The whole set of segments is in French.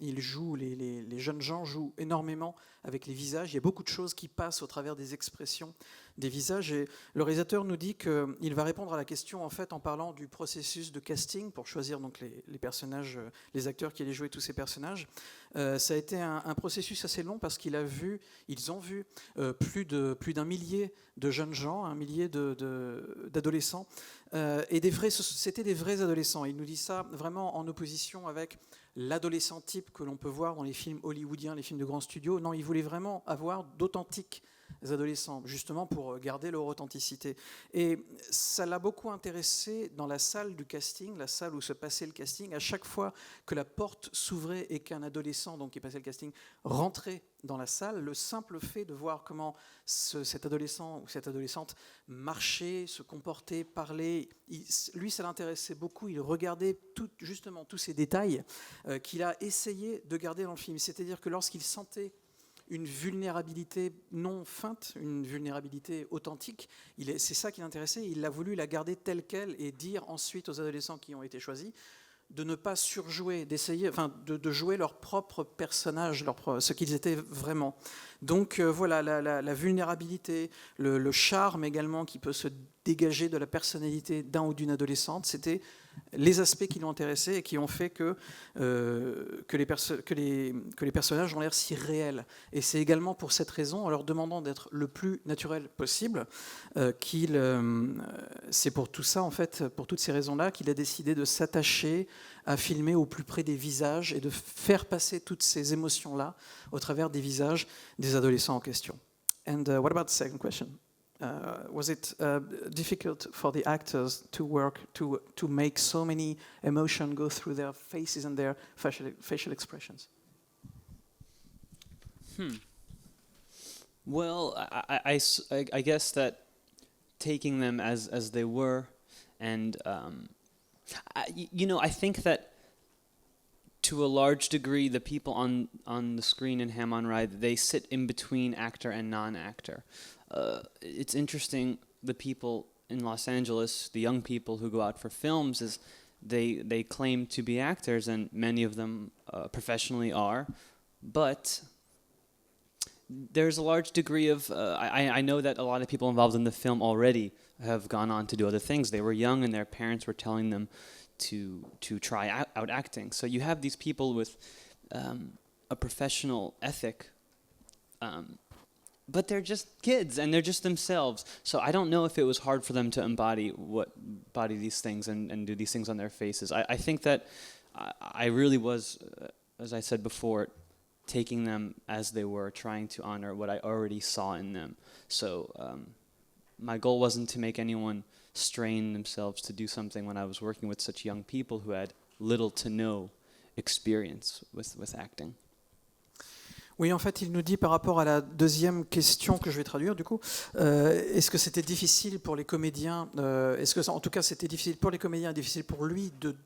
ils jouent, les jeunes gens jouent énormément avec les visages. Il y a beaucoup de choses qui passent au travers des expressions des visages. Et le réalisateur nous dit qu'il va répondre à la question en fait en parlant du processus de casting pour choisir donc les personnages, les acteurs qui allaient jouer tous ces personnages. Ça a été un processus assez long parce ils ont vu plus d'un millier de jeunes gens, un millier d'adolescents. Et c'était des vrais adolescents. Il nous dit ça vraiment en opposition avec l'adolescent type que l'on peut voir dans les films hollywoodiens, les films de grands studios. Non, il voulait vraiment avoir d'authentiques adolescents, justement pour garder leur authenticité. Et ça l'a beaucoup intéressé dans la salle du casting, la salle où se passait le casting. À chaque fois que la porte s'ouvrait et qu'un adolescent, donc qui passait le casting, rentrait dans la salle, le simple fait de voir comment cet adolescent ou cette adolescente marchait, se comportait, parlait, lui ça l'intéressait beaucoup, il regardait justement tous ces détails qu'il a essayé de garder dans le film. C'est-à-dire que lorsqu'il sentait une vulnérabilité non feinte, une vulnérabilité authentique, c'est ça qui l'intéressait, il a voulu la garder telle qu'elle et dire ensuite aux adolescents qui ont été choisis de ne pas surjouer, d'essayer, de jouer leur propre personnage, ce qu'ils étaient vraiment. Donc voilà, la vulnérabilité, le charme également qui peut se dégager de la personnalité d'un ou d'une adolescente, c'était les aspects qui l'ont intéressé et qui ont fait que les personnages ont l'air si réels. Et c'est également pour cette raison, en leur demandant d'être le plus naturel possible, c'est pour tout ça, en fait, pour toutes ces raisons-là, qu'il a décidé de s'attacher à filmer au plus près des visages et de faire passer toutes ces émotions-là au travers des visages des adolescents en question. And what about the second question? Was it difficult for the actors to work to make so many emotions go through their faces and their facial expressions? Well, I guess that taking them as they were, and I think that to a large degree, the people on the screen in Ham on Ride, they sit in between actor and non-actor. It's interesting, the people in Los Angeles, the young people who go out for films, is they claim to be actors, and many of them professionally are, but there's a large degree of, I know that a lot of people involved in the film already have gone on to do other things. They were young and their parents were telling them to try out acting. So you have these people with a professional ethic, but they're just kids and they're just themselves. So I don't know if it was hard for them to embody these things and do these things on their faces. I think that I really was, as I said before, taking them as they were, trying to honor what I already saw in them. So my goal wasn't to make anyone strain themselves to do something when I was working with such young people who had little to no experience with acting. Oui, en fait, il nous dit par rapport à la deuxième question que je vais traduire, du coup, est-ce que c'était difficile pour les comédiens, en tout cas c'était difficile pour les comédiens, difficile pour lui de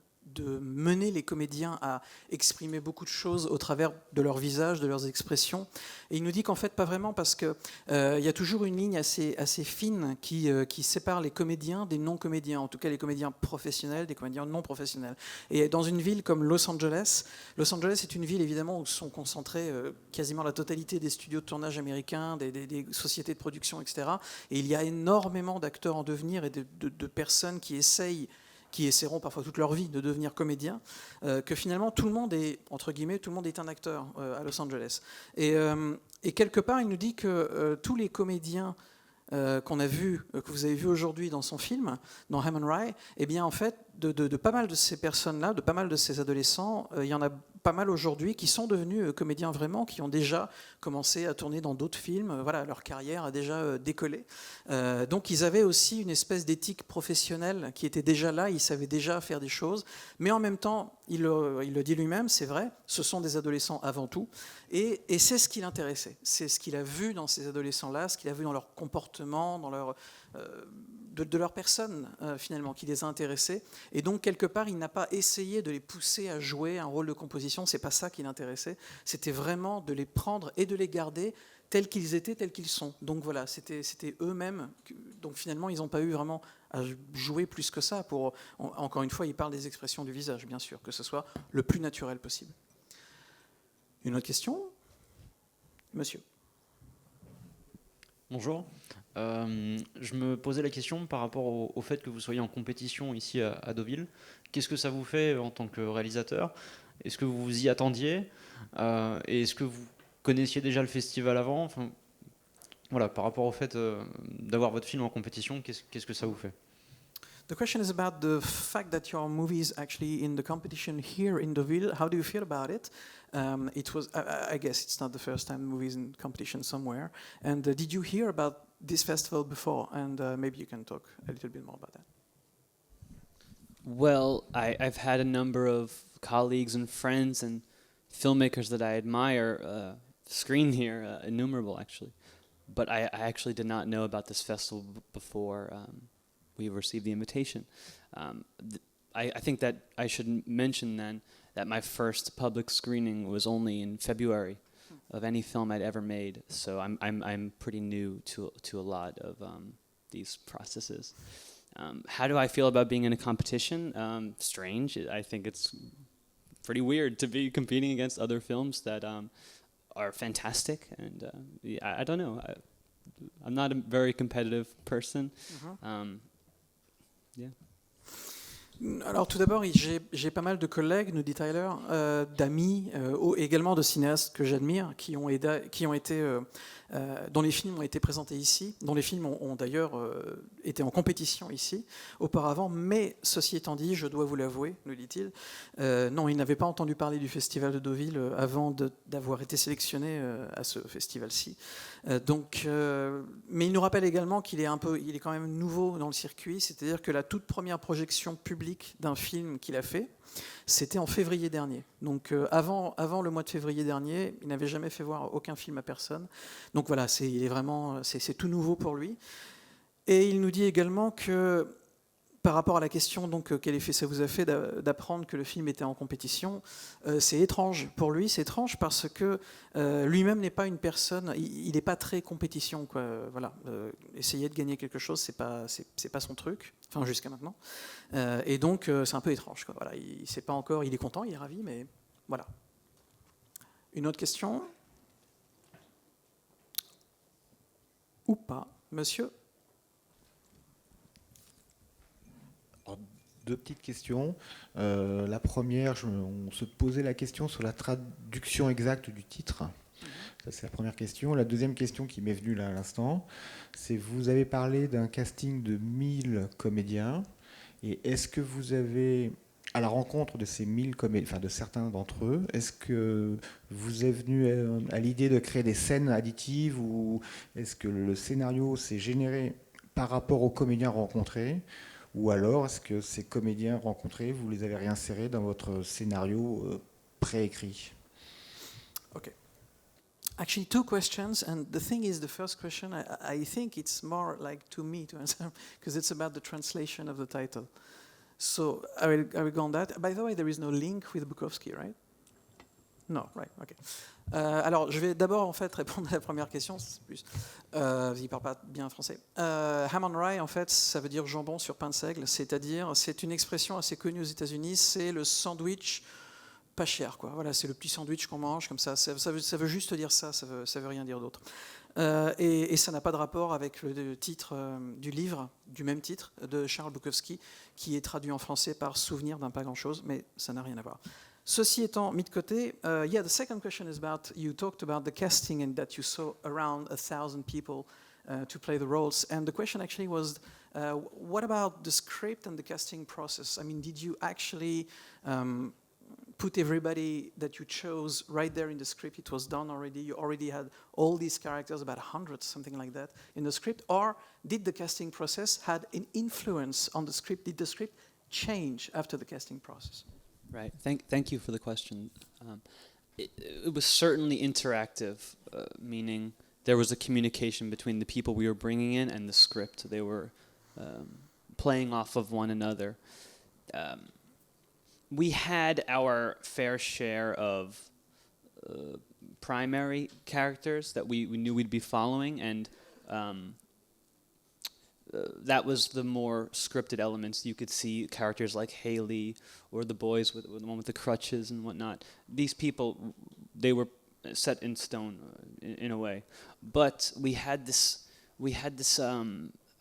mener les comédiens à exprimer beaucoup de choses au travers de leur visage, de leurs expressions. Et il nous dit qu'en fait, pas vraiment, parce qu'il y a toujours une ligne assez fine qui sépare les comédiens des non-comédiens, en tout cas les comédiens professionnels des comédiens non professionnels. Et dans une ville comme Los Angeles est une ville évidemment où sont concentrés quasiment la totalité des studios de tournage américains, des sociétés de production, etc. Et il y a énormément d'acteurs en devenir et de personnes qui essaieront parfois toute leur vie de devenir comédiens, que finalement tout le monde est, entre guillemets, tout le monde est un acteur à Los Angeles. Et quelque part, il nous dit que tous les comédiens qu'on a vus, que vous avez vus aujourd'hui dans son film, dans Ham on Rye, eh bien en fait, de pas mal de ces personnes-là, de pas mal de ces adolescents, il y en a pas mal aujourd'hui qui sont devenus comédiens vraiment, qui ont déjà commencé à tourner dans d'autres films. Voilà, leur carrière a déjà décollé. Donc ils avaient aussi une espèce d'éthique professionnelle qui était déjà là, ils savaient déjà faire des choses, mais en même temps, il le dit lui-même, c'est vrai, ce sont des adolescents avant tout, et c'est ce qui l'intéressait, c'est ce qu'il a vu dans ces adolescents-là, ce qu'il a vu dans leur comportement, dans leur... de leur personne finalement qui les a intéressés, et donc quelque part il n'a pas essayé de les pousser à jouer un rôle de composition, c'est pas ça qui l'intéressait, c'était vraiment de les prendre et de les garder tels qu'ils étaient, tels qu'ils sont. Donc voilà, c'était eux-mêmes, donc finalement ils n'ont pas eu vraiment à jouer plus que ça pour, encore une fois il parle des expressions du visage bien sûr, que ce soit le plus naturel possible. Une autre question? Monsieur. Bonjour. Je me posais la question par rapport au fait que vous soyez en compétition ici à Deauville. Qu'est-ce que ça vous fait en tant que réalisateur? Est-ce que vous vous y attendiez? Et est-ce que vous connaissiez déjà le festival avant? Enfin, voilà, par rapport au fait d'avoir votre film en compétition, qu'est-ce que ça vous fait? The question is about the fact that your movie is actually in the competition here in Deauville. How do you feel about it? It was, I guess, it's not the first time the movie is in competition somewhere. And did you hear about this festival before? And maybe you can talk a little bit more about that. Well, I've had a number of colleagues and friends and filmmakers that I admire screen here, innumerable actually. But I actually did not know about this festival before we received the invitation. I think that I should mention then that my first public screening was only in February of any film I'd ever made. So I'm pretty new to a lot of these processes. How do I feel about being in a competition? Strange. I think it's pretty weird to be competing against other films that are fantastic. And I don't know. I'm not a very competitive person. Yeah. Alors tout d'abord, j'ai pas mal de collègues, nous dit Tyler, d'amis, également de cinéastes que j'admire, qui ont été, dont les films ont été présentés ici, dont les films ont d'ailleurs été en compétition ici auparavant, mais ceci étant dit, je dois vous l'avouer, nous dit-il, non, il n'avait pas entendu parler du festival de Deauville avant d'avoir été sélectionné à ce festival-ci. Mais il nous rappelle également qu'il est il est quand même nouveau dans le circuit, c'est-à-dire que la toute première projection publique d'un film qu'il a fait, c'était en février dernier. Donc avant le mois de février dernier, il n'avait jamais fait voir aucun film à personne. Donc voilà, c'est tout nouveau pour lui. Et il nous dit également que par rapport à la question, donc, quel effet ça vous a fait d'apprendre que le film était en compétition, c'est étrange. Pour lui, c'est étrange parce que lui-même n'est pas une personne, il n'est pas très compétition, quoi. Voilà, essayer de gagner quelque chose, c'est pas son truc, enfin jusqu'à maintenant. Et donc, c'est un peu étrange, quoi. Voilà, il sait pas encore, il est content, il est ravi, mais voilà. Une autre question? Ou pas, monsieur? Alors, deux petites questions. La première, on se posait la question sur la traduction exacte du titre. Ça, c'est la première question. La deuxième question qui m'est venue là à l'instant, c'est vous avez parlé d'un casting de 1000 comédiens. Et est-ce que vous avez, à la rencontre de ces 1000 comédiens, enfin de certains d'entre eux, est-ce que vous êtes venu à l'idée de créer des scènes additives ou est-ce que le scénario s'est généré par rapport aux comédiens rencontrés? Ou alors, est-ce que ces comédiens rencontrés, vous les avez réinsérés dans votre scénario préécrit? Okay. Actually, two questions, and the thing is, the first question, I think it's more like to me to answer, because it's about the translation of the title. So I will go on that. By the way, there is no link with Bukowski, right? No, right, okay. Alors, je vais d'abord en fait répondre à la première question. Il ne parle pas bien français. Ham on rye, en fait, ça veut dire jambon sur pain de seigle, c'est-à-dire, c'est une expression assez connue aux États-Unis, c'est le sandwich pas cher, quoi. Voilà, c'est le petit sandwich qu'on mange comme ça. Ça veut juste dire ça. Ça veut rien dire d'autre. Et ça n'a pas de rapport avec le titre du livre, du même titre, de Charles Bukowski, qui est traduit en français par Souvenir d'un pas grand-chose, mais ça n'a rien à voir. Ceci étant mis de côté, yeah, the second question is about, you talked about the casting and that you saw around 1,000 people to play the roles. And the question actually was, what about the script and the casting process? I mean, did you actually put everybody that you chose right there in the script? It was done already. You already had all these characters, about 100, something like that, in the script. Or did the casting process had an influence on the script? Did the script change after the casting process? Right. Thank you for the question. It was certainly interactive, meaning there was a communication between the people we were bringing in and the script. They were playing off of one another. We had our fair share of primary characters that we knew we'd be following, and that was the more scripted elements. You could see characters like Haley or the boys with the one with the crutches and whatnot. These people, they were set in stone in a way. But we had this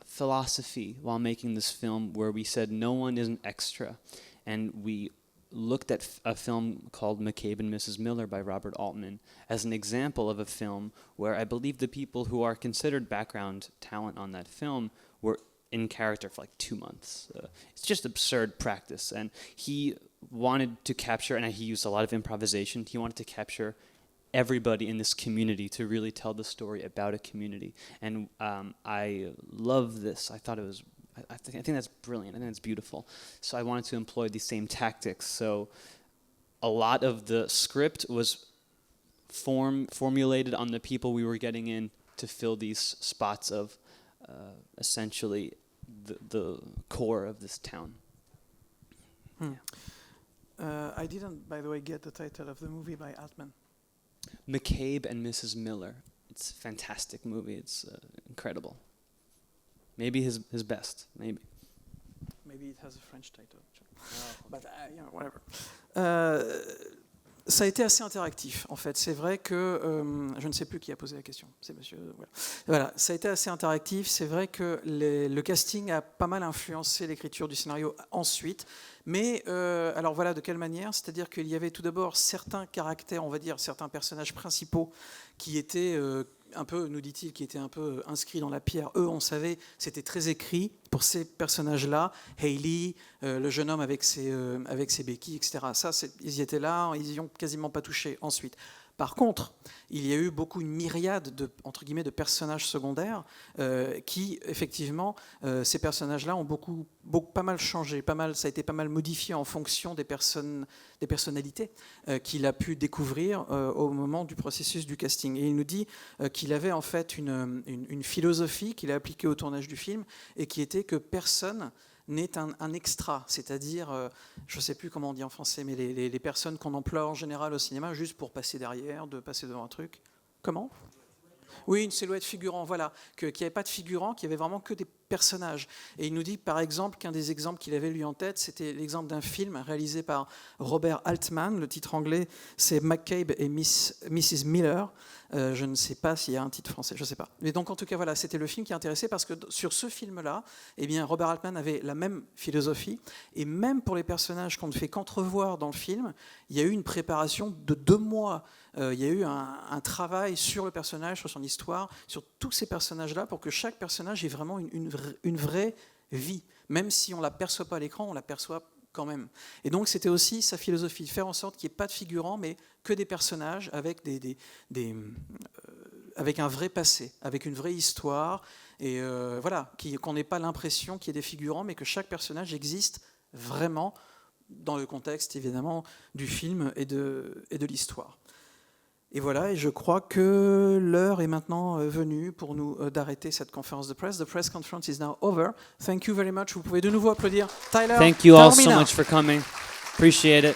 philosophy while making this film where we said no one is an extra, and we looked at a film called McCabe and Mrs. Miller by Robert Altman as an example of a film where I believe the people who are considered background talent on that film were in character for like 2 months. It's just absurd practice, and he wanted to capture, and he used a lot of improvisation, he wanted to capture everybody in this community to really tell the story about a community. And I love this. I thought it was, I think that's brilliant. I think it's beautiful. So I wanted to employ these same tactics. So a lot of the script was formulated on the people we were getting in to fill these spots of essentially the core of this town. I didn't, by the way, get the title of the movie by Altman. McCabe and Mrs. Miller. It's a fantastic movie. It's incredible. Maybe his best. Maybe. Maybe it has a French title. But whatever. Ça a été assez interactif, en fait. C'est vrai que je ne sais plus qui a posé la question. C'est monsieur. Voilà. Ça a été assez interactif. C'est vrai que le casting a pas mal influencé l'écriture du scénario ensuite. Mais alors voilà, de quelle manière? C'est-à-dire qu'il y avait tout d'abord certains caractères, on va dire, certains personnages principaux qui étaient un peu, nous dit-il, qui étaient un peu inscrits dans la pierre. Eux, on savait, c'était très écrit pour ces personnages-là. Hayley, le jeune homme avec ses béquilles, etc. Ça, ils y étaient là, ils n'y ont quasiment pas touché ensuite. Par contre, il y a eu une myriade de, entre guillemets, de personnages secondaires qui, effectivement, ces personnages-là ont pas mal changé, ça a été pas mal modifié en fonction des personnalités qu'il a pu découvrir au moment du processus du casting. Et il nous dit qu'il avait en fait une philosophie qu'il a appliquée au tournage du film et qui était que personne n'est un extra, c'est-à-dire, je ne sais plus comment on dit en français, mais les personnes qu'on emploie en général au cinéma juste pour passer derrière, de passer devant un truc. Comment ? Oui, une silhouette figurant, voilà, qu'il n'y avait pas de figurant, qu'il y avait vraiment que des personnages. Et il nous dit par exemple qu'un des exemples qu'il avait lui en tête, c'était l'exemple d'un film réalisé par Robert Altman. Le titre anglais, c'est McCabe et Mrs. Miller. Je ne sais pas s'il y a un titre français, je ne sais pas. Mais donc en tout cas, voilà, c'était le film qui intéressait parce que sur ce film-là, eh bien, Robert Altman avait la même philosophie. Et même pour les personnages qu'on ne fait qu'entrevoir dans le film, il y a eu une préparation de 2 mois. Il y a eu un travail sur le personnage, sur son histoire, sur tous ces personnages-là, pour que chaque personnage ait vraiment une vraie vie. Même si on ne la perçoit pas à l'écran, on la perçoit quand même. Et donc c'était aussi sa philosophie, de faire en sorte qu'il n'y ait pas de figurants, mais que des personnages avec, avec un vrai passé, avec une vraie histoire, et voilà, qu'on n'ait pas l'impression qu'il y ait des figurants, mais que chaque personnage existe vraiment dans le contexte, évidemment, du film et de l'histoire. Et voilà, et je crois que l'heure est maintenant venue pour nous d'arrêter cette conférence de presse. The press conference is now over. Thank you very much. Vous pouvez de nouveau applaudir Tyler. Thank you all so Taormina. much for coming. Appreciate it.